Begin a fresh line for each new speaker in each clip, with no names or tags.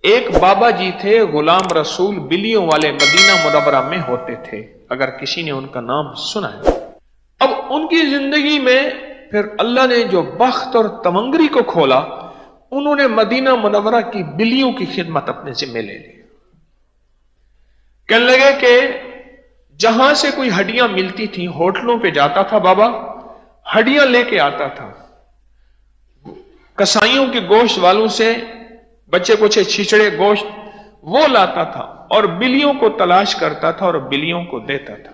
ایک بابا جی تھے غلام رسول، بلیوں والے، مدینہ منورہ میں ہوتے تھے، اگر کسی نے ان کا نام سنا ہے۔ اب ان کی زندگی میں پھر اللہ نے جو بخت اور تمنگری کو کھولا، انہوں نے مدینہ منورہ کی بلیوں کی خدمت اپنے ذمہ لے لی۔ کہنے لگے کہ جہاں سے کوئی ہڈیاں ملتی تھیں، ہوٹلوں پہ جاتا تھا بابا، ہڈیاں لے کے آتا تھا، کسائیوں کے گوشت والوں سے بچے کچھ چھچڑے گوشت وہ لاتا تھا اور بلیوں کو تلاش کرتا تھا اور بلیوں کو دیتا تھا۔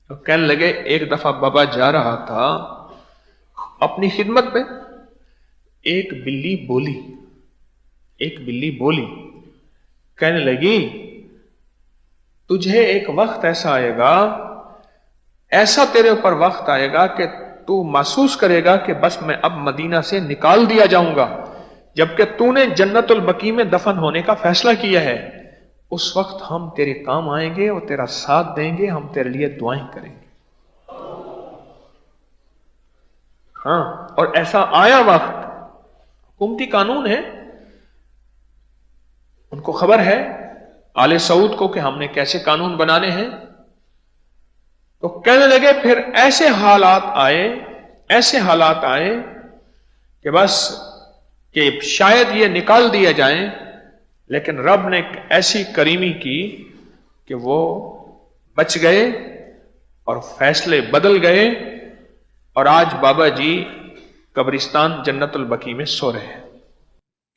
تو کہنے لگے ایک دفعہ بابا جا رہا تھا اپنی خدمت میں، ایک بلی بولی، کہنے لگی تجھے ایک وقت ایسا آئے گا، ایسا تیرے اوپر وقت آئے گا کہ تو محسوس کرے گا کہ بس میں اب مدینہ سے نکال دیا جاؤں گا، جبکہ تو نے جنت البقیع میں دفن ہونے کا فیصلہ کیا ہے۔ اس وقت ہم تیرے کام آئیں گے اور تیرا ساتھ دیں گے، ہم تیرے لیے دعائیں کریں گے۔ ہاں، اور ایسا آیا وقت، حکومتی قانون ہے، ان کو خبر ہے آل سعود کو کہ ہم نے کیسے قانون بنانے ہیں۔ تو کہنے لگے پھر ایسے حالات آئے کہ بس کہ شاید یہ نکال دیا جائیں، لیکن رب نے ایک ایسی کریمی کی کہ وہ بچ گئے اور فیصلے بدل گئے، اور آج بابا جی قبرستان جنت البقیع میں سو رہے ہیں۔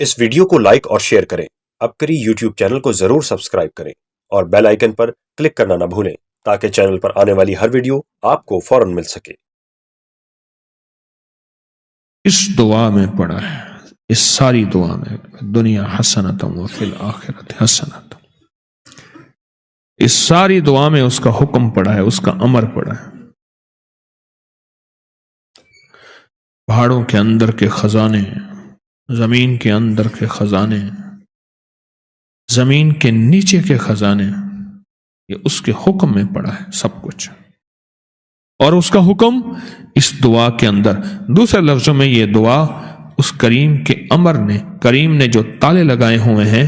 اس ویڈیو کو لائک اور شیئر کریں، عبقری یوٹیوب چینل کو ضرور سبسکرائب کریں اور بیل آئیکن پر کلک کرنا نہ بھولیں تاکہ چینل پر آنے والی ہر ویڈیو آپ کو فوراً مل سکے۔
اس دعا میں پڑھا ہے، اس ساری دعا میں، دنیا حسنۃ وفی الآخرۃ حسنۃ، اس ساری دعا میں اس کا حکم پڑھا ہے، اس کا امر پڑھا ہے۔ پہاڑوں کے اندر کے خزانے، زمین کے اندر کے خزانے، زمین کے نیچے کے خزانے، یہ اس کے حکم میں پڑا ہے سب کچھ، اور اس کا حکم اس دعا کے اندر۔ دوسرے لفظوں میں یہ دعا اس کریم کے امر نے، کریم نے جو تالے لگائے ہوئے ہیں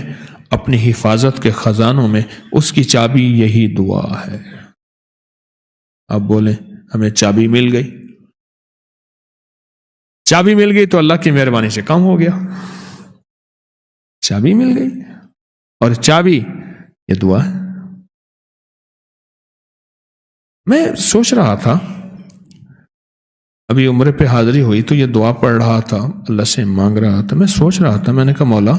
اپنی حفاظت کے خزانوں میں، اس کی چابی یہی دعا ہے۔ اب بولیں ہمیں چابی مل گئی، چابی مل گئی تو اللہ کی مہربانی سے کام ہو گیا، چابی مل گئی، اور چابی یہ دعا ہے۔ میں سوچ رہا تھا، ابھی عمرے پہ حاضری ہوئی تو یہ دعا پڑھ رہا تھا، اللہ سے مانگ رہا تھا، میں سوچ رہا تھا، میں نے کہا مولا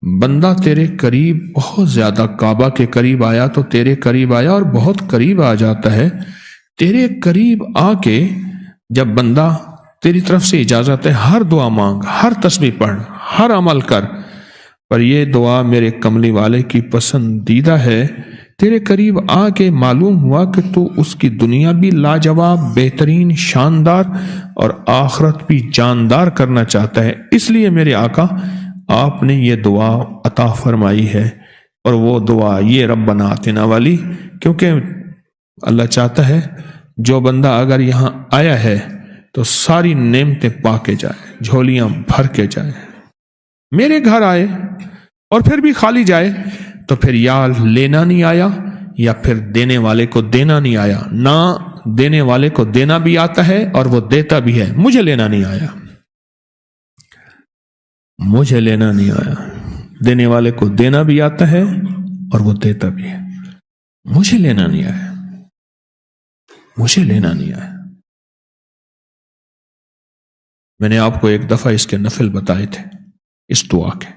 بندہ تیرے قریب بہت زیادہ، کعبہ کے قریب آیا تو تیرے قریب آیا، اور بہت قریب آ جاتا ہے، تیرے قریب آ کے جب بندہ تیری طرف سے اجازت ہے ہر دعا مانگ، ہر تسبیح پڑھ، ہر عمل کر، پر یہ دعا میرے کملی والے کی پسندیدہ ہے، تیرے قریب آ کے معلوم ہوا کہ تو اس کی دنیا بھی لاجواب، بہترین، شاندار، اور آخرت بھی جاندار کرنا چاہتا ہے، اس لیے میرے آقا آپ نے یہ دعا عطا فرمائی ہے، اور وہ دعا یہ ربنا آتنا والی، کیونکہ اللہ چاہتا ہے جو بندہ اگر یہاں آیا ہے تو ساری نعمتیں پا کے جائے، جھولیاں بھر کے جائے۔ میرے گھر آئے اور پھر بھی خالی جائے تو پھر یا لینا نہیں آیا یا پھر دینے والے کو دینا نہیں آیا، نہ دینے والے کو دینا بھی آتا ہے اور وہ دیتا بھی ہے، مجھے لینا نہیں آیا، مجھے لینا نہیں آیا، دینے والے کو دینا بھی آتا ہے اور وہ دیتا بھی ہے، مجھے لینا نہیں آیا، مجھے لینا نہیں آیا۔ میں نے آپ کو ایک دفعہ اس کے نفل بتائے تھے، اس دعا کے،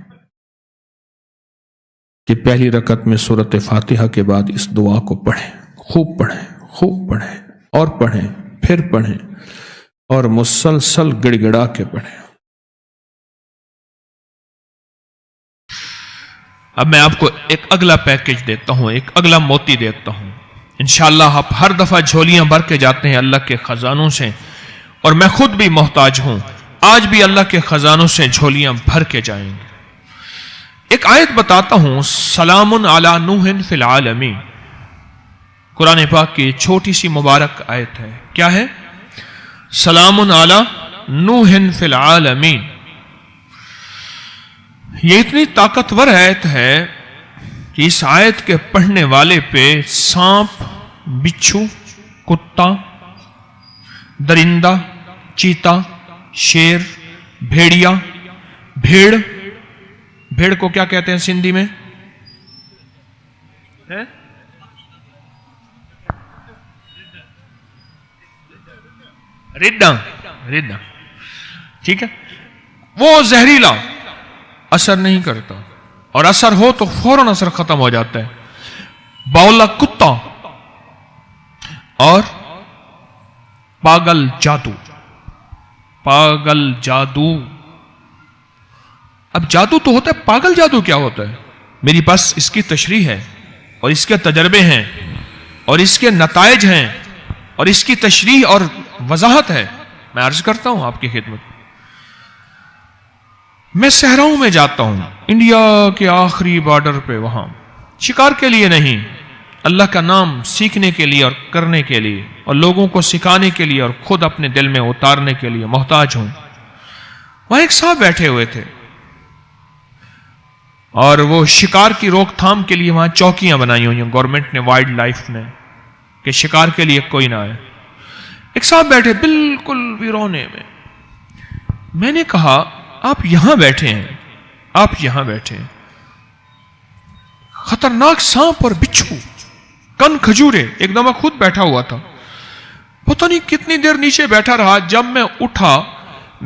کہ پہلی رکعت میں سورۃ فاتحہ کے بعد اس دعا کو پڑھیں، خوب پڑھیں، خوب پڑھیں، اور پڑھیں، پھر پڑھیں، اور مسلسل گڑ گڑا کے پڑھیں۔ اب میں آپ کو ایک اگلا پیکج دیتا ہوں، ایک اگلا موتی دیتا ہوں، انشاءاللہ آپ ہر دفعہ جھولیاں بھر کے جاتے ہیں اللہ کے خزانوں سے، اور میں خود بھی محتاج ہوں، آج بھی اللہ کے خزانوں سے جھولیاں بھر کے جائیں گے۔ ایک آیت بتاتا ہوں، سلام علی نوح فی العالمین، قرآن پاک کی چھوٹی سی مبارک آیت ہے، کیا ہے؟ سلام علی نوح فی العالمین۔ یہ اتنی طاقتور آیت ہے کہ اس آیت کے پڑھنے والے پہ سانپ، بچھو، کتا، درندہ، چیتا، شیر، بھیڑیا، بھیڑ کو کیا کہتے ہیں سندھی میں؟ رڈا، ٹھیک ہے، وہ زہریلا، اثر نہیں کرتا، اور اثر ہو تو فوراً اثر ختم ہو جاتا ہے۔ باولا کتا اور پاگل جادو۔ اب جادو تو ہوتا ہے، پاگل جادو کیا ہوتا ہے؟ میری پاس اس کی تشریح ہے اور اس کے تجربے ہیں اور اس کے نتائج ہیں اور اس کی تشریح اور وضاحت ہے، میں عرض کرتا ہوں آپ کی خدمت۔ میں صحراؤں میں جاتا ہوں، انڈیا کے آخری بارڈر پہ، وہاں شکار کے لیے نہیں، اللہ کا نام سیکھنے کے لیے اور کرنے کے لیے اور لوگوں کو سکھانے کے لیے اور خود اپنے دل میں اتارنے کے لیے محتاج ہوں۔ وہاں ایک صاحب بیٹھے ہوئے تھے اور وہ شکار کی روک تھام کے لیے وہاں چوکیاں بنائی ہوئی ہیں گورنمنٹ نے، وائلڈ لائف نے، کہ شکار کے لیے کوئی نہ آئے۔ ایک صاحب بیٹھے بالکل ویرونے میں۔ میں نے کہا آپ یہاں بیٹھے ہیں، خطرناک سانپ اور بچھو، کن کھجورے، ایک دم خود بیٹھا ہوا تھا، پتہ نہیں کتنی دیر نیچے بیٹھا رہا۔ جب میں اٹھا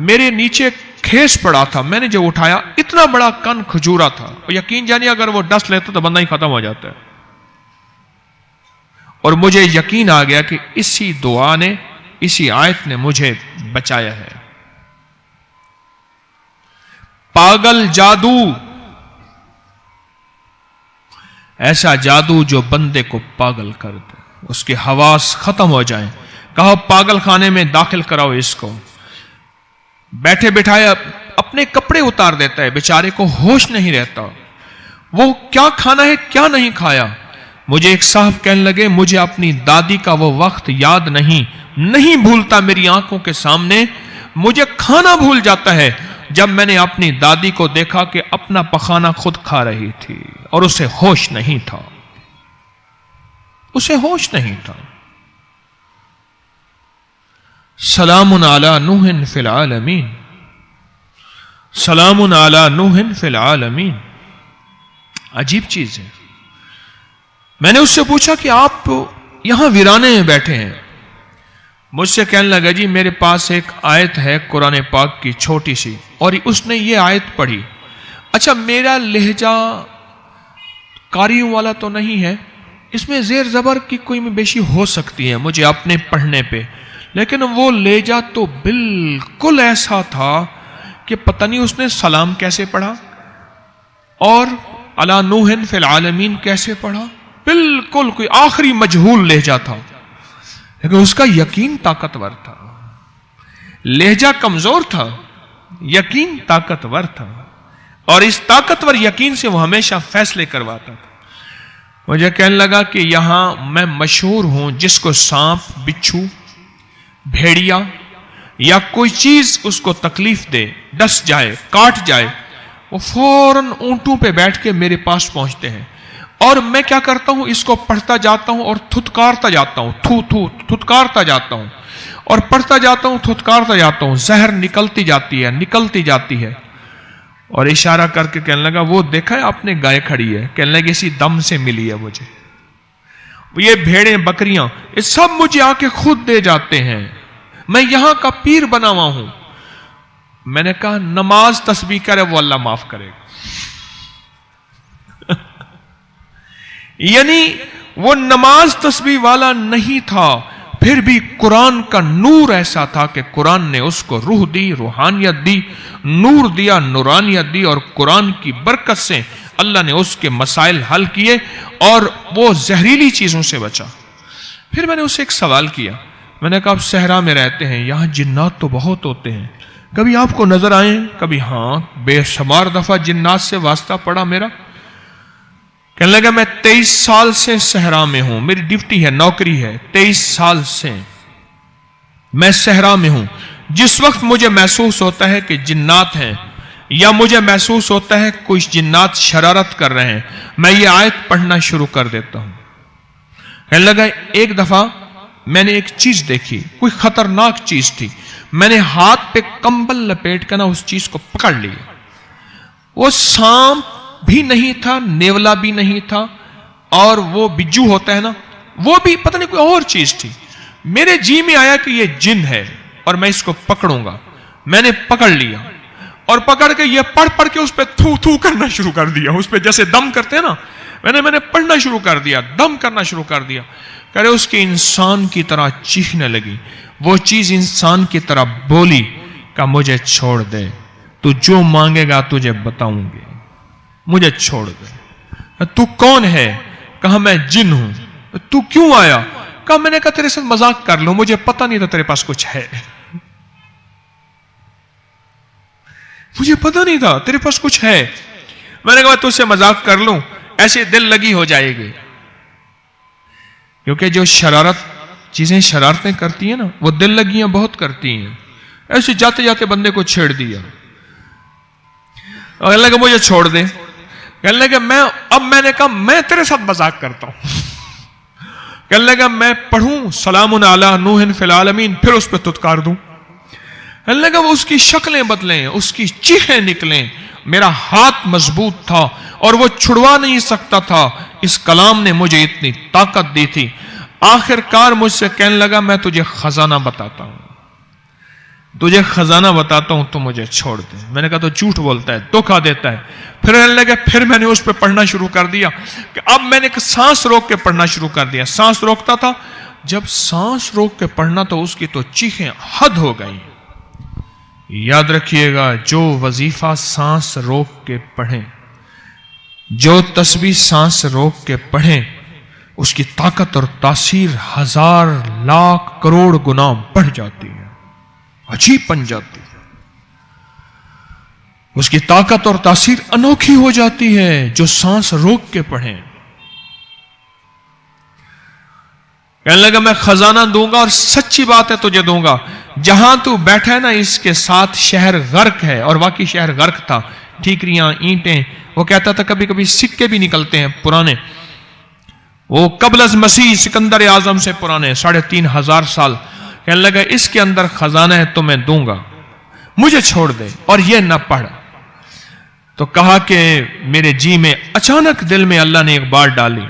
میرے نیچے کھیس پڑا تھا، میں نے جو اٹھایا اتنا بڑا کن کھجورا تھا، اور یقین جانیے اگر وہ ڈس لیتا تو بندہ ہی ختم ہو جاتا ہے۔ اور مجھے یقین آ گیا کہ اسی دعا نے، اسی آیت نے مجھے بچایا ہے۔ پاگل جادو، ایسا جادو جو بندے کو پاگل کر دے، اس کے حواس ختم ہو جائیں۔ کہو پاگل خانے میں داخل کراؤ اس کو۔ بیٹھے بٹھائے اپنے کپڑے اتار دیتا ہے، بیچارے کو ہوش نہیں رہتا، وہ کیا کھانا ہے کیا نہیں کھایا۔ مجھے ایک صاحب کہنے لگے مجھے اپنی دادی کا وہ وقت یاد نہیں بھولتا میری آنکھوں کے سامنے، مجھے کھانا بھول جاتا ہے جب میں نے اپنی دادی کو دیکھا کہ اپنا پخانا خود کھا رہی تھی اور اسے ہوش نہیں تھا، سلام علی نوح فی العالمین، سلام علی نوح فی العالمین۔ عجیب چیز ہے۔ میں نے اس سے پوچھا کہ آپ یہاں ویرانے میں بیٹھے ہیں؟ مجھ سے کہنے لگا جی میرے پاس ایک آیت ہے قرآن پاک کی چھوٹی سی، اور اس نے یہ آیت پڑھی۔ اچھا میرا لہجہ قاریوں والا تو نہیں ہے، اس میں زیر زبر کی کوئی بیشی ہو سکتی ہے مجھے اپنے پڑھنے پہ، لیکن وہ لہجہ تو بالکل ایسا تھا کہ پتہ نہیں اس نے سلام کیسے پڑھا اور علی نوح فی العالمین کیسے پڑھا، بالکل کوئی آخری مجہول لہجہ تھا، لیکن اس کا یقین طاقتور تھا۔ لہجہ کمزور تھا، یقین طاقتور تھا، اور اس طاقتور یقین سے وہ ہمیشہ فیصلے کرواتا تھا۔ مجھے کہنے لگا کہ یہاں میں مشہور ہوں، جس کو سانپ، بچھو، بھیڑیا یا کوئی چیز اس کو تکلیف دے، ڈس جائے، کاٹ جائے، وہ فوراً اونٹوں پہ بیٹھ کے میرے پاس پہنچتے ہیں، اور میں کیا کرتا ہوں اس کو پڑھتا جاتا ہوں اور تھتکارتا جاتا ہوں، تھتکارتا جاتا ہوں اور پڑھتا جاتا ہوں، تھتکارتا جاتا ہوں، زہر نکلتی جاتی ہے، اور اشارہ کر کے کہنے لگا وہ دیکھا ہے آپ نے گائے کھڑی ہے، کہنے لگا اسی دم سے ملی ہے مجھے، یہ بھیڑیں بکریاں یہ سب مجھے آ کے خود دے جاتے ہیں، میں یہاں کا پیر بنا ہوا ہوں۔ میں نے کہا نماز تسبیح کرے وہ اللہ معاف کرے گا۔ یعنی وہ نماز تسبیح والا نہیں تھا، پھر بھی قرآن کا نور ایسا تھا کہ قرآن نے اس کو روح دی، روحانیت دی، نور دیا، نورانیت دی، اور قرآن کی برکت سے اللہ نے اس کے مسائل حل کیے اور وہ زہریلی چیزوں سے بچا۔ پھر میں نے اسے ایک سوال کیا، میں نے کہا آپ صحرا میں رہتے ہیں، یہاں جنات تو بہت ہوتے ہیں، کبھی آپ کو نظر آئیں؟ کبھی ہاں، بے شمار دفعہ جنات سے واسطہ پڑا میرا۔ کہنے لگا میں 23 سال سے صحرا میں ہوں، میری ڈیوٹی ہے، نوکری ہے، 23 سال سے میں صحرا میں ہوں۔ جس وقت مجھے محسوس ہوتا ہے کہ جنات ہیں
یا مجھے محسوس ہوتا ہے کچھ جنات شرارت کر رہے ہیں، میں یہ آیت پڑھنا شروع کر دیتا ہوں۔ کہنے لگا ایک دفعہ میں نے ایک چیز دیکھی، کوئی خطرناک چیز تھی، میں نے ہاتھ پہ کمبل لپیٹ کر اس چیز کو پکڑ لیا۔ وہ سانپ بھی نہیں تھا، نیولا بھی نہیں تھا، اور وہ بجو ہوتا ہے نا، وہ بھی پتہ نہیں کوئی اور چیز تھی۔ میرے جی میں آیا کہ یہ جن ہے اور میں اس کو پکڑوں گا۔ میں نے پکڑ لیا اور پکڑ کے یہ پڑھ کے اس پہ تھو تھو کرنا شروع کر دیا، اس پہ جیسے دم کرتے ہیں نا، میں نے پڑھنا شروع کر دیا، دم کرنا شروع کر دیا۔ کرے اس کے انسان کی طرح چیخنے لگی، وہ چیز انسان کی طرح بولی کہ مجھے چھوڑ دے، تو جو مانگے گا تجھے بتاؤں گے، مجھے چھوڑ دے۔ تو کون ہے؟ کہا میں جن ہوں۔ تو کیوں آیا؟ کہا میں نے کہا تیرے ساتھ مذاق کر لوں، مجھے پتہ نہیں تھا تیرے پاس کچھ ہے، مجھے پتہ نہیں تھا تیرے پاس کچھ ہے۔ میں نے کہا تجھ سے مذاق کر لوں، ایسے دل لگی ہو جائے گی، کیونکہ جو چیزیں شرارتیں کرتی ہیں نا، وہ دل لگیاں بہت کرتی ہیں۔ ایسے جاتے جاتے بندے کو چھیڑ دیا، اور کہنے لگا مجھے چھوڑ دے۔ کہنے لگا میں نے کہا میں تیرے ساتھ مذاق کرتا ہوں۔ کہنے لگا میں پڑھوں سلام علی نوح فی العالمین، پھر اس پہ تتکار دوں۔ کہنے لگا وہ اس کی شکلیں بدلیں، اس کی چیخیں نکلیں، میرا ہاتھ مضبوط تھا اور وہ چھڑوا نہیں سکتا تھا، اس کلام نے مجھے اتنی طاقت دی تھی۔ آخر کار مجھ سے کہنے لگا میں تجھے خزانہ بتاتا ہوں، تجھے خزانہ بتاتا ہوں، تو مجھے چھوڑ دے۔ میں نے کہا تو جھوٹ بولتا ہے، دھوکا دیتا ہے۔ پھر کہنے لگا، پھر میں نے اس پہ پڑھنا شروع کر دیا کہ اب میں نے سانس روک کے پڑھنا شروع کر دیا۔ سانس روکتا تھا، جب سانس روک کے پڑھنا تو اس کی تو چیخیں حد ہو گئی۔ یاد رکھیے گا، جو وظیفہ سانس روک کے پڑھیں، جو تسبیح سانس روک کے پڑھیں، اس کی طاقت اور تاثیر 1000 لاکھ کروڑ گنا بڑھ جاتی ہے، عجیب بن جاتی ہے، اس کی طاقت اور تاثیر انوکھی ہو جاتی ہے جو سانس روک کے پڑھیں۔ کہنے لگا میں خزانہ دوں گا، اور سچی بات ہے تجھے دوں گا، جہاں تو بیٹھا ہے نا اس کے ساتھ شہر غرق ہے، اور واقعی شہر غرق تھا، ٹھیکریاں، اینٹیں، وہ کہتا تھا کبھی کبھی سکے بھی نکلتے ہیں پرانے، وہ قبل از مسیح سکندر اعظم سے پرانے 3500 سال۔ کہنے لگا اس کے اندر خزانہ ہے تو میں دوں گا، مجھے چھوڑ دے اور یہ نہ پڑھ۔ تو کہا کہ میرے جی میں اچانک دل میں اللہ نے ایک بات ڈالی،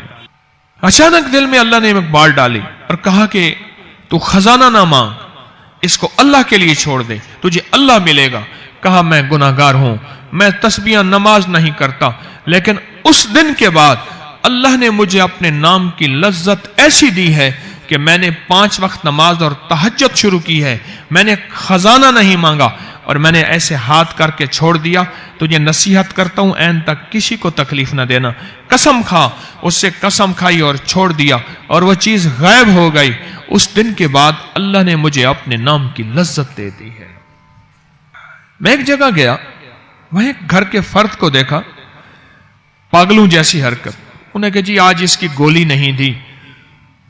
اچانک دل میں اللہ نے ایک بات ڈالی اور کہا کہ تو خزانہ نہ مانگ، اس کو اللہ کے لیے چھوڑ دے، تجھے اللہ ملے گا۔ کہا میں گناہگار ہوں، میں تسبیح نماز نہیں کرتا، لیکن اس دن کے بعد اللہ نے مجھے اپنے نام کی لذت ایسی دی ہے کہ میں نے 5 وقت نماز اور تہجد شروع کی ہے، میں نے خزانہ نہیں مانگا، اور میں نے ایسے ہاتھ کر کے چھوڑ دیا۔ تجھے نصیحت کرتا ہوں این تک کسی کو تکلیف نہ دینا، قسم کھا۔ اس سے قسم کھائی اور چھوڑ دیا، اور وہ چیز غائب ہو گئی۔ اس دن کے بعد اللہ نے مجھے اپنے نام کی لذت دے دی ہے۔ میں ایک جگہ گیا، وہیں ایک گھر کے فرد کو دیکھا، پاگلوں جیسی حرکت، انہیں کہ جی آج اس کی گولی نہیں دی،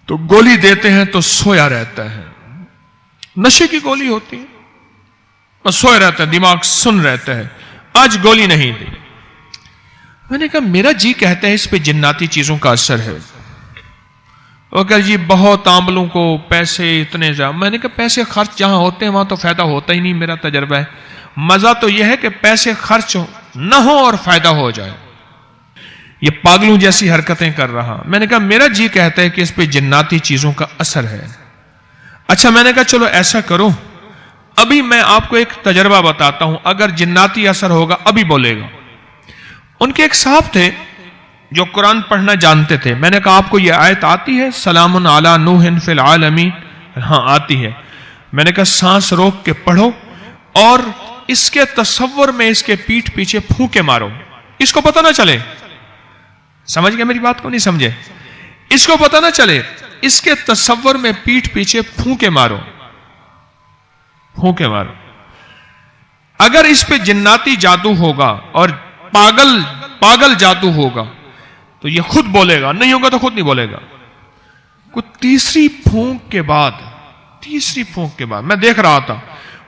تو گولی دیتے ہیں تو سویا رہتا ہے، نشے کی گولی ہوتی ہے، بس سویا رہتا ہے، دماغ سن رہتا ہے، آج گولی نہیں دی۔ میں نے کہا میرا جی کہتا ہے اس پہ جناتی چیزوں کا اثر ہے۔ وہ کہ جی بہت عاملوں کو پیسے اتنے زیادہ، میں نے کہا پیسے خرچ جہاں ہوتے ہیں وہاں تو فائدہ ہوتا ہی نہیں، میرا تجربہ ہے، مزہ تو یہ ہے کہ پیسے خرچ نہ ہو اور فائدہ ہو جائے۔ یہ پاگلوں جیسی حرکتیں کر رہا۔ میں نے کہا میرا جی کہتا ہے کہ اس پہ جناتی چیزوں کا اثر ہے۔ اچھا میں نے کہا چلو ایسا کرو، ابھی میں آپ کو ایک تجربہ بتاتا ہوں، اگر جناتی اثر ہوگا ابھی بولے گا۔ ان کے ایک صاحب تھے جو قرآن پڑھنا جانتے تھے۔ میں نے کہا آپ کو یہ آیت آتی ہے سلام علی نوح فی العالمین؟ ہاں آتی ہے۔ میں نے کہا سانس روک کے پڑھو اور اس کے تصور میں اس کے پیٹھ پیچھے پھونکے مارو، اس کو پتہ نہ چلے۔ سمجھ گئے میری بات کو؟ نہیں سمجھے؟ اس کو پتہ نہ چلے، اس کے تصور میں پیٹھ پیچھے پھونکے مارو، پھونکے مارو۔ اگر اس پہ جناتی جادو ہوگا اور پاگل جادو ہوگا تو یہ خود بولے گا، نہیں ہوگا تو خود نہیں بولے گا۔ کوئی تیسری پھونک کے بعد میں دیکھ رہا تھا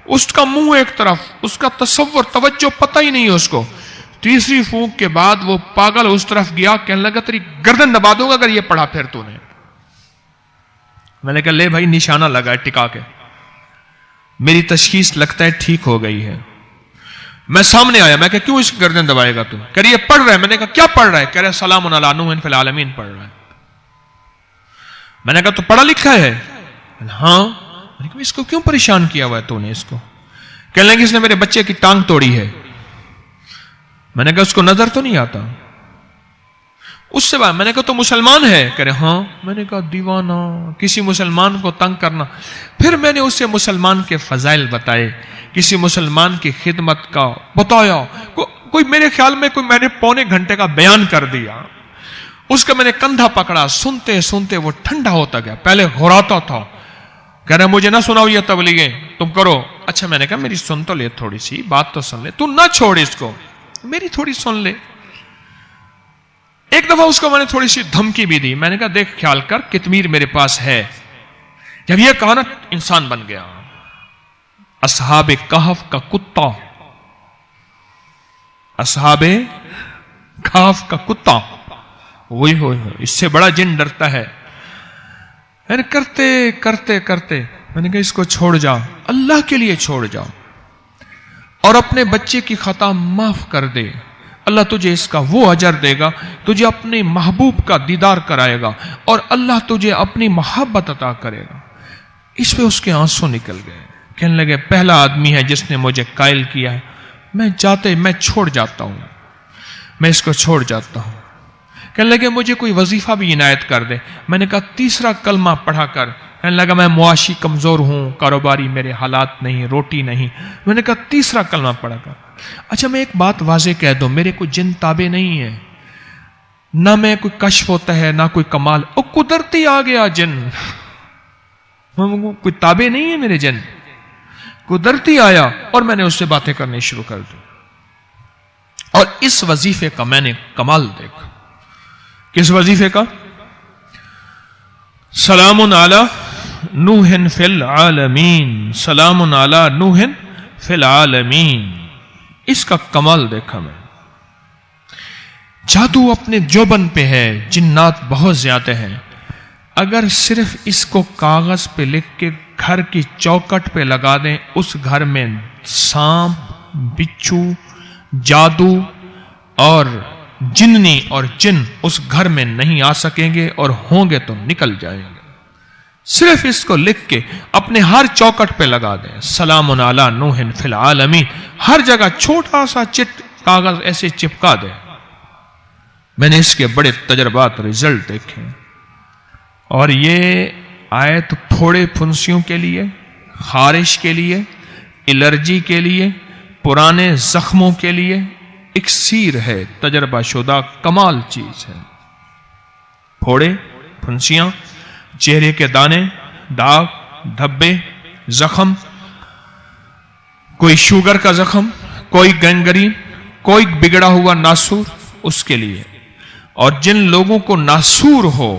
اس کا منہ ایک طرف، اس کا تصور توجہ پتہ ہی نہیں ہے اس کو. تیسری پھونک کے بعد وہ پاگل اس طرف گیا، کہنے لگا تیری گردن دبا دوں گا اگر یہ پڑھا پھر تو نے. میں نے کہا لے بھائی نشانہ لگا ہے ٹکا کے، میری تشخیص لگتا ہے ٹھیک ہو گئی ہے. میں سامنے آیا، میں کہا کیوں اس گردن دبائے گا تو؟ کہہ رہی ہے پڑھ رہا ہے. میں نے کہا کیا پڑھ رہا ہے؟ کہہ رہا ہے سلام علی نوح فی العالمین پڑھ رہا ہے. میں نے کہا تو پڑھا لکھا ہے؟ ہاں. میں نے کہا اس کو کیوں پریشان کیا ہوا ہے تو نے اس کو؟ کہنے لگے اس نے میرے بچے کی ٹانگ توڑی ہے. میں نے کہا اس کو نظر تو نہیں آتا؟ اس سے بعد میں نے کہا تو مسلمان ہے؟ کہہ رہے ہاں. میں نے کہا دیوانہ، کسی مسلمان کو تنگ کرنا. پھر میں نے اسے مسلمان کے فضائل بتائے، کسی مسلمان کی خدمت کا بتایا. کوئی میرے خیال میں میں نے پونے گھنٹے کا بیان کر دیا. اس کا میں نے کندھا پکڑا، سنتے سنتے وہ ٹھنڈا ہوتا گیا. پہلے غراتا تھا، کہہ رہے مجھے نہ سناؤ یہ تبلیغیں تم کرو. اچھا میں نے کہا میری سن تو لے، تھوڑی سی بات تو سن لے، تو نہ چھوڑ اس کو، میری تھوڑی سن لے. ایک دفعہ اس کو میں نے تھوڑی سی دھمکی بھی دی. میں نے کہا دیکھ خیال کر کتمیر میرے پاس ہے. جب یہ کہا نا انسان بن گیا. اصحاب کہف کا کتا، اصحاب کہف کا کتا، وہی ہو اس سے بڑا جن ڈرتا ہے. کرتے کرتے کرتے میں نے کہا اس کو چھوڑ جا، اللہ کے لیے چھوڑ جا اور اپنے بچے کی خطا معاف کر دے. اللہ تجھے اس کا وہ اجر دے گا، تجھے اپنے محبوب کا دیدار کرائے گا اور اللہ تجھے اپنی محبت عطا کرے گا. اس پہ اس کے آنسو نکل گئے. کہنے لگے پہلا آدمی ہے جس نے مجھے قائل کیا ہے، میں چھوڑ جاتا ہوں، میں اس کو چھوڑ جاتا ہوں. کہنے لگے مجھے کوئی وظیفہ بھی عنایت کر دے. میں نے کہا تیسرا کلمہ پڑھا کر. کہنے لگا میں معاشی کمزور ہوں، کاروباری میرے حالات نہیں، روٹی نہیں. میں نے کہا تیسرا کلمہ پڑھا کر. اچھا میں ایک بات واضح کہہ دوں، میرے کوئی جن تابع نہیں ہے، نہ میں کوئی کشف ہوتا ہے نہ کوئی کمال، او قدرتی آ گیا جن، کوئی تابع نہیں ہے میرے جن، قدرتی آیا اور میں نے اس سے باتیں کرنی شروع کر دی. اور اس وظیفے کا میں نے کمال دیکھا. کس وظیفے کا؟ سلام علی نوح فی العالمین، سلام علی نوح فی العالمین. اس کا کمال دیکھا میں. جادو اپنے جوبن پہ ہے، جنات بہت زیادہ ہیں. اگر صرف اس کو کاغذ پہ لکھ کے گھر کی چوکٹ پہ لگا دیں، اس گھر میں سانپ، بچھو، جادو اور جننی اور جن اس گھر میں نہیں آ سکیں گے، اور ہوں گے تو نکل جائیں گے. صرف اس کو لکھ کے اپنے ہر چوکٹ پہ لگا دیں، سلام علی نوح فی العالمین. ہر جگہ چھوٹا سا چٹ کاغذ ایسے چپکا دیں. میں نے اس کے بڑے تجربات، رزلٹ دیکھے. اور یہ آیت پھوڑے پھنسیوں کے لیے، خارش کے لیے، الرجی کے لیے، پرانے زخموں کے لیے اکسیر ہے، تجربہ شدہ کمال چیز ہے. پھوڑے پھنسیاں، چہرے کے دانے، داغ، دھبے، زخم، کوئی شوگر کا زخم، کوئی گینگرین، کوئی بگڑا ہوا ناسور، اس کے لیے. اور جن لوگوں کو ناسور ہو،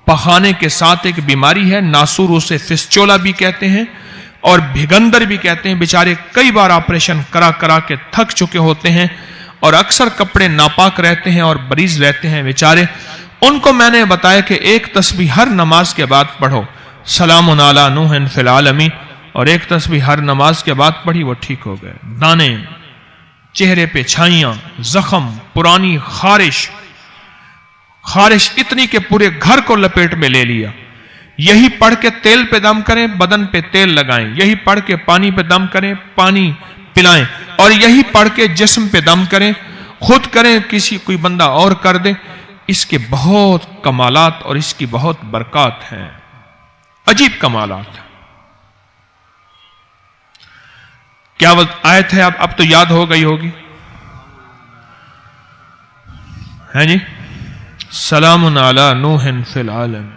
پخانے کے ساتھ ایک بیماری ہے، ناسور اسے فسچولا بھی کہتے ہیں اور بھگندر بھی کہتے ہیں. بیچارے کئی بار آپریشن کرا کرا کے تھک چکے ہوتے ہیں اور اکثر کپڑے ناپاک رہتے ہیں اور بریز رہتے ہیں بیچارے. ان کو میں نے بتایا کہ ایک تسبیح ہر نماز کے بعد پڑھو، سلام علی نوح فی العالمین، اور ایک تسبیح ہر نماز کے بعد پڑھی، وہ ٹھیک ہو گئے. دانے، چہرے پہ چھائیاں، زخم، پرانی خارش اتنی کہ پورے گھر کو لپیٹ میں لے لیا. یہی پڑھ کے تیل پہ دم کریں، بدن پہ تیل لگائیں. یہی پڑھ کے پانی پہ دم کریں، پانی پلائیں. اور یہی پڑھ کے جسم پہ دم کریں، خود کریں، کوئی بندہ اور کر دے. اس کے بہت کمالات اور اس کی بہت برکات ہیں، عجیب کمالات. کیا آیت ہے؟ اب تو یاد ہو گئی ہوگی، ہے جی. سلام علی نوح فی العالمین.